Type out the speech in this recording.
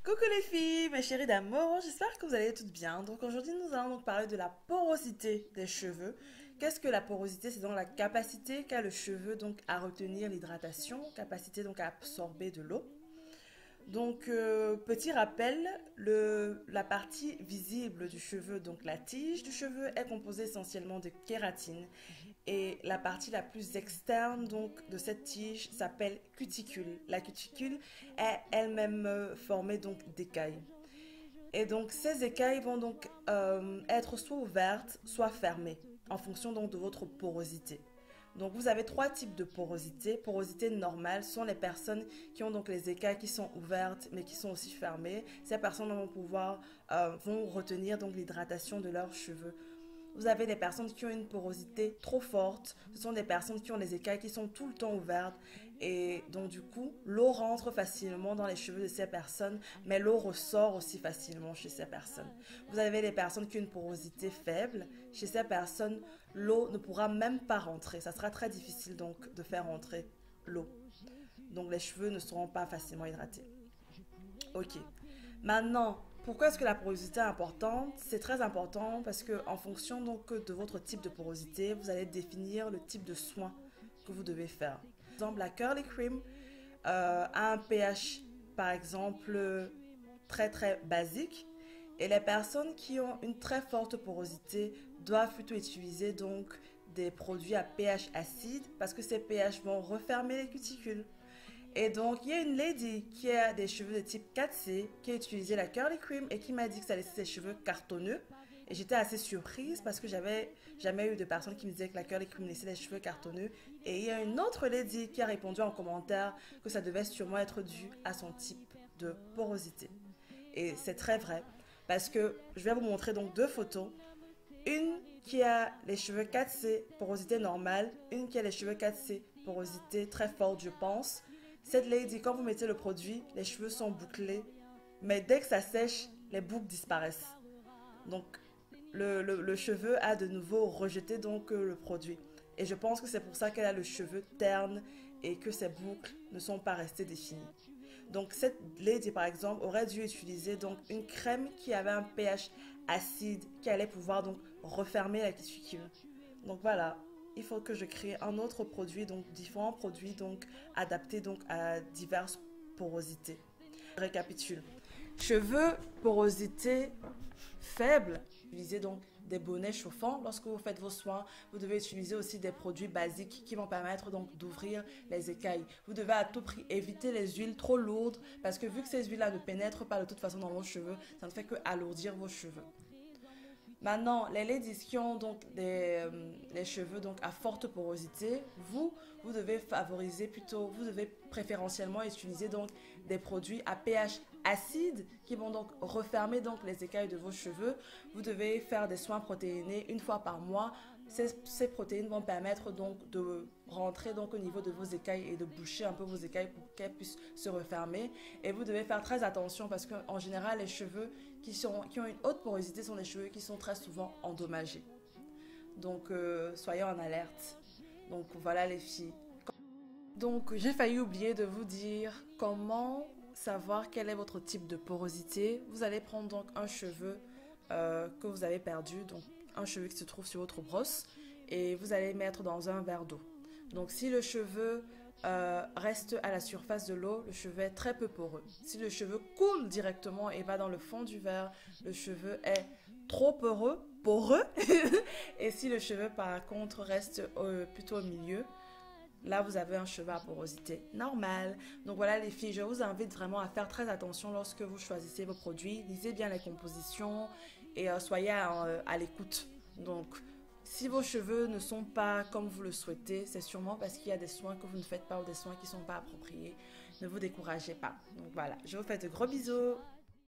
Coucou les filles, mes chéries d'amour, j'espère que vous allez toutes bien. Donc aujourd'hui nous allons donc parler de la porosité des cheveux. Qu'est-ce que la porosité? C'est donc la capacité qu'a le cheveu donc à retenir l'hydratation, capacité donc à absorber de l'eau. Donc petit rappel, la partie visible du cheveu, donc la tige du cheveu est composée essentiellement de kératine. Et la partie la plus externe donc de cette tige s'appelle cuticule. La cuticule est elle-même formée donc d'écailles. Et donc ces écailles vont donc être soit ouvertes, soit fermées, en fonction donc de votre porosité. Donc vous avez trois types de porosité. Porosité normale sont les personnes qui ont donc les écailles qui sont ouvertes mais qui sont aussi fermées. Ces personnes vont retenir donc l'hydratation de leurs cheveux. Vous avez des personnes qui ont une porosité trop forte. Ce sont des personnes qui ont les écailles qui sont tout le temps ouvertes. Et donc, du coup, l'eau rentre facilement dans les cheveux de ces personnes, mais l'eau ressort aussi facilement chez ces personnes. Vous avez des personnes qui ont une porosité faible. Chez ces personnes, l'eau ne pourra même pas rentrer. Ça sera très difficile donc de faire rentrer l'eau. Donc, les cheveux ne seront pas facilement hydratés. Ok. Maintenant, pourquoi est-ce que la porosité est importante? C'est très important parce que en fonction donc de votre type de porosité, vous allez définir le type de soin que vous devez faire. Par exemple, la curly cream a un pH par exemple très très basique et les personnes qui ont une très forte porosité doivent plutôt utiliser donc des produits à pH acide parce que ces pH vont refermer les cuticules. Et donc, il y a une lady qui a des cheveux de type 4C qui a utilisé la curly cream et qui m'a dit que ça laissait ses cheveux cartonneux. Et j'étais assez surprise parce que j'avais jamais eu de personne qui me disait que la curly cream laissait les cheveux cartonneux. Et il y a une autre lady qui a répondu en commentaire que ça devait sûrement être dû à son type de porosité. Et c'est très vrai parce que je vais vous montrer donc deux photos. Une qui a les cheveux 4C, porosité normale. Une qui a les cheveux 4C, porosité très forte, je pense. Cette lady, quand vous mettez le produit, les cheveux sont bouclés, mais dès que ça sèche, les boucles disparaissent. Donc, le cheveu a de nouveau rejeté donc le produit. Et je pense que c'est pour ça qu'elle a le cheveu terne et que ses boucles ne sont pas restées définies. Donc cette lady par exemple aurait dû utiliser donc une crème qui avait un pH acide qui allait pouvoir donc refermer la cuticule. Donc voilà, il faut que je crée un autre produit, donc différents produits donc adaptés donc à diverses porosités. Je récapitule. Cheveux, porosité faible, utilisez donc des bonnets chauffants. Lorsque vous faites vos soins, vous devez utiliser aussi des produits basiques qui vont permettre donc d'ouvrir les écailles. Vous devez à tout prix éviter les huiles trop lourdes parce que vu que ces huiles-là ne pénètrent pas de toute façon dans vos cheveux, ça ne fait que alourdir vos cheveux. Maintenant, les ladies qui ont donc les cheveux donc à forte porosité, vous devez favoriser plutôt, vous devez préférentiellement utiliser donc des produits à pH acide qui vont donc refermer donc les écailles de vos cheveux. Vous devez faire des soins protéinés une fois par mois. Ces protéines vont permettre donc de rentrer donc au niveau de vos écailles et de boucher un peu vos écailles pour qu'elles puissent se refermer. Et vous devez faire très attention parce qu'en général, les cheveux qui ont une haute porosité sont des cheveux qui sont très souvent endommagés. Donc, soyez en alerte. Donc, voilà les filles. Donc, j'ai failli oublier de vous dire comment savoir quel est votre type de porosité. Vous allez prendre donc un cheveu que vous avez perdu, donc un cheveu qui se trouve sur votre brosse, et vous allez mettre dans un verre d'eau. Donc, si le cheveu reste à la surface de l'eau, le cheveu est très peu poreux. Si le cheveu coule directement et va dans le fond du verre, le cheveu est trop poreux. Et si le cheveu par contre reste plutôt au milieu, là, vous avez un cheveu à porosité normale. Donc voilà les filles, je vous invite vraiment à faire très attention lorsque vous choisissez vos produits. Lisez bien les compositions et soyez à l'écoute. Donc, si vos cheveux ne sont pas comme vous le souhaitez, c'est sûrement parce qu'il y a des soins que vous ne faites pas ou des soins qui ne sont pas appropriés. Ne vous découragez pas. Donc voilà, je vous fais de gros bisous.